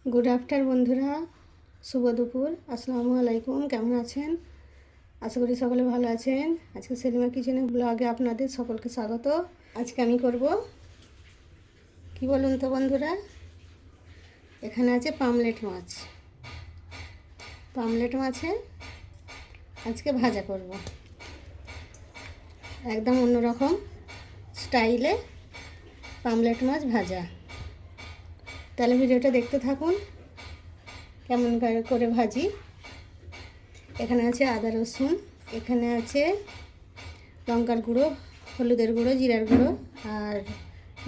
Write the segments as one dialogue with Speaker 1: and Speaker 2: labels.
Speaker 1: Good after বন্ধুরা, শুভ দুপুর। আসসালামু আলাইকুম। কেমন আছেন? আশা করি সকলে ভালো আছেন। আজকে সেলিমা কিচেনের ব্লগে আপনাদের সকলকে স্বাগত। আজকে আমি করব কি বলুন তো বন্ধুরা, এখানে আছে পামলেট মাছ। পামলেট মাছে আজকে ভাজা করব, একদম অন্যরকম স্টাইলে পামলেট মাছ ভাজা। তাহলে ভিডিওটা দেখতে থাকুন কেমন করে ভাজি। এখানে আছে আদা রসুন, এখানে আছে লঙ্কার গুঁড়ো, হলুদের গুঁড়ো, জিরার গুঁড়ো আর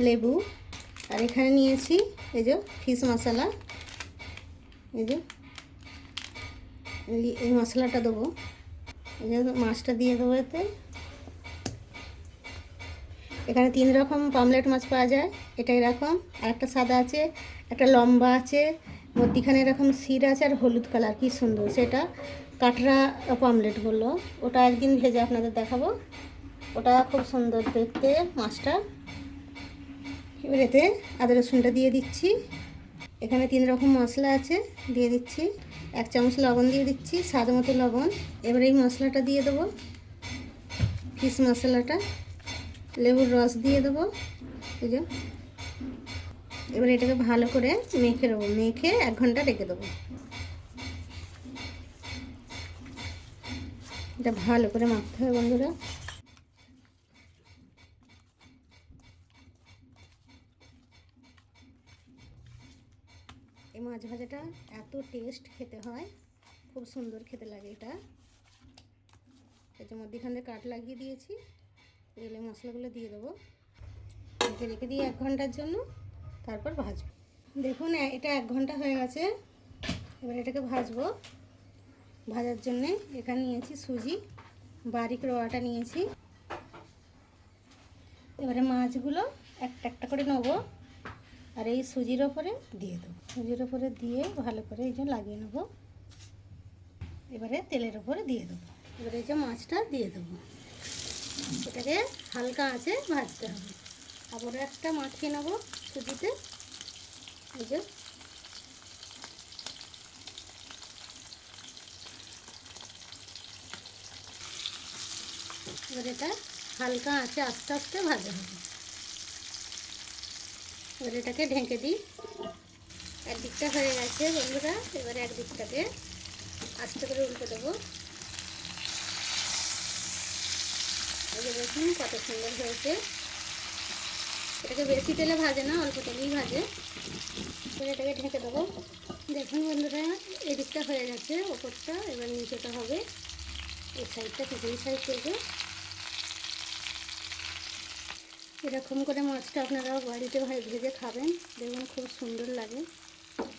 Speaker 1: লেবু। আর এখানে নিয়েছি এই যে ফিশ মশলা, এই যে এই মশলাটা দেবো, এই যে মাছটা দিয়ে দেবো এতে। এখানে 3 রকম পামলেট মাছ পাওয়া যায়, এটা এরকম, আর একটা সাদা আছে, একটা লম্বা আছে, মধ্যিখানে এরকম শির আছে আর হলুদ কালার, কি সুন্দর সেটা কাটরা পামলেট বললো। ওটা একদিন ভেজে আপনাদের দেখাবো, ওটা খুব সুন্দর দেখতে মাছটা। এবার এতে আদা রসুনটা দিয়ে দিচ্ছি। এখানে 3 রকম মশলা আছে, দিয়ে দিচ্ছি। 1 চামচ লবণ দিয়ে দিচ্ছি, স্বাদ মতো লবণ। এবার এই মশলাটা দিয়ে দেবো, ফিশ মশলাটা, লেবুর রস দিয়ে দেবো, এই যে। এবার এটাকে ভালো করে মেখে দেবো, মেখে 1 ঘন্টা রেখে দেবো। এটা ভালো করে মাখতে হবে বন্ধুরা। এই মাছ ভাজাটা এত টেস্ট খেতে হয়, খুব সুন্দর খেতে লাগে এটা। এটার মধ্যেখানে কাট লাগিয়ে দিয়েছি, এগুলো মশলাগুলো দিয়ে দেবো, রেখে দিয়ে 1 ঘন্টার জন্য, তারপর ভাজবো। দেখুন এটা 1 ঘন্টা হয়ে গেছে। এবার এটাকে ভাজবো। ভাজার জন্যে এখানে নিয়েছি সুজি, বারিক রোয়াটা নিয়েছি। এবারে মাছগুলো একটা একটা করে নেবো আর এই সুজির ওপরে দিয়ে দেবো। সুজির ওপরে দিয়ে ভালো করে এই যে লাগিয়ে নেবো। এবারে তেলের ওপরে দিয়ে দেবো। এবারে এই যে মাছটা দিয়ে দেবো, এটাকে হালকা আঁচে ভাজতে হবে। আবার একটা মাখিয়ে নেবো সুজিতে, এই যে। এবার এটা হালকা আঁচে আস্তে আস্তে ভাজা হবে। এবার এটাকে ঢেকে দিই। একদিকটা হয়ে গেছে বন্ধুরা, এবারে একদিকটাকে আস্তে করে উল্টে দেবো। এই যে দেখুন কত সুন্দর হয়েছে। এটাকে বেশি তেলে ভাজে না, অল্প তেলেই ভাজে। এবার এটাকে ঢেকে দেবো। দেখুন বন্ধুরা, এদিকটা হয়ে গেছে ওপরটা, এবার নিচেটা হবে এই সাইডটা, পিছন সাইড থেকে। এরকম করে মাছটা আপনারাও বাড়িতে ভেজে খাবেন, দেখুন খুব সুন্দর লাগে।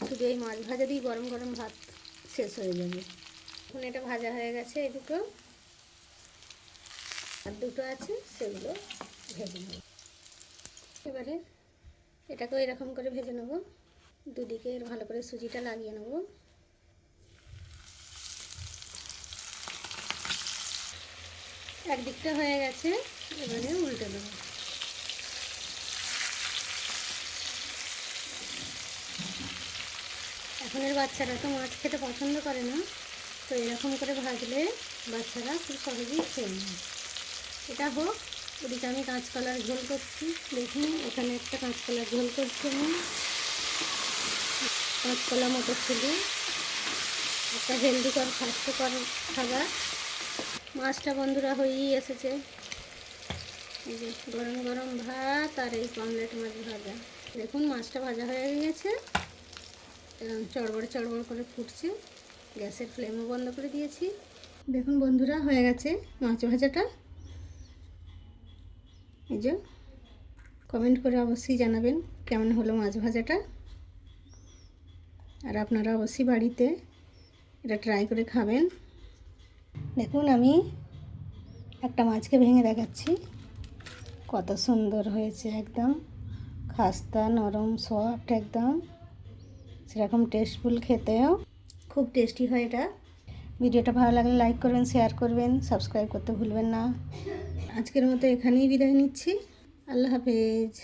Speaker 1: শুধু এই মাছ ভাজা দিয়ে গরম গরম ভাত শেষ হয়ে যাবে। এখন এটা ভাজা হয়ে গেছে, এই দুটো আর দুটো আছে, সেগুলো ভেজে নেব। এবারে এটাকেও এরকম করে ভেজে নেব, দুদিকে ভালো করে সুজিটা লাগিয়ে নেব। একদিকটা হয়ে গেছে, এবারে উল্টে দেবো। এখনের বাচ্চারা তো মাছ খেতে পছন্দ করে না, তো এরকম করে ভাজলে বাচ্চারা খুব সহজেই খেয়ে নেয়। এটা হোক, ওদিকে আমি কাঁচকলার ঝোল করছি। দেখুন এখানে একটা কাঁচকলার ঝোল করছি আমি, কাঁচকলা মটরশুঁটি, একটা হেলদিকর স্বাস্থ্যকর খাবার। মাছটা বন্ধুরা হয়েই এসেছে, এই যে গরম গরম ভাত আর এই পামলেট মাছ ভাজা। দেখুন মাছটা ভাজা হয়ে গেছে, চড়বড় চড়বড় করে ফুটছে। গ্যাসের ফ্লেমও বন্ধ করে দিয়েছি। দেখুন বন্ধুরা হয়ে গেছে মাছ ভাজাটা। এই যে কমেন্ট করে অবশ্যই জানাবেন কেমন হলো মাছ ভাজাটা। আর আপনারা অবশ্যই বাড়িতে এটা ট্রাই করে খাবেন। দেখুন আমি একটা মাছকে ভেঙে দেখাচ্ছি, কত সুন্দর হয়েছে, একদম খাস্তা নরম সফট, একদম সেরকম টেস্টফুল, খেতেও খুব টেস্টি হয় এটা। ভিডিওটা ভালো লাগলে লাইক করবেন, শেয়ার করবেন, সাবস্ক্রাইব করতে ভুলবেন না। আজকের মতো এখানেই বিদায় নিচ্ছি। আল্লাহ হাফেজ।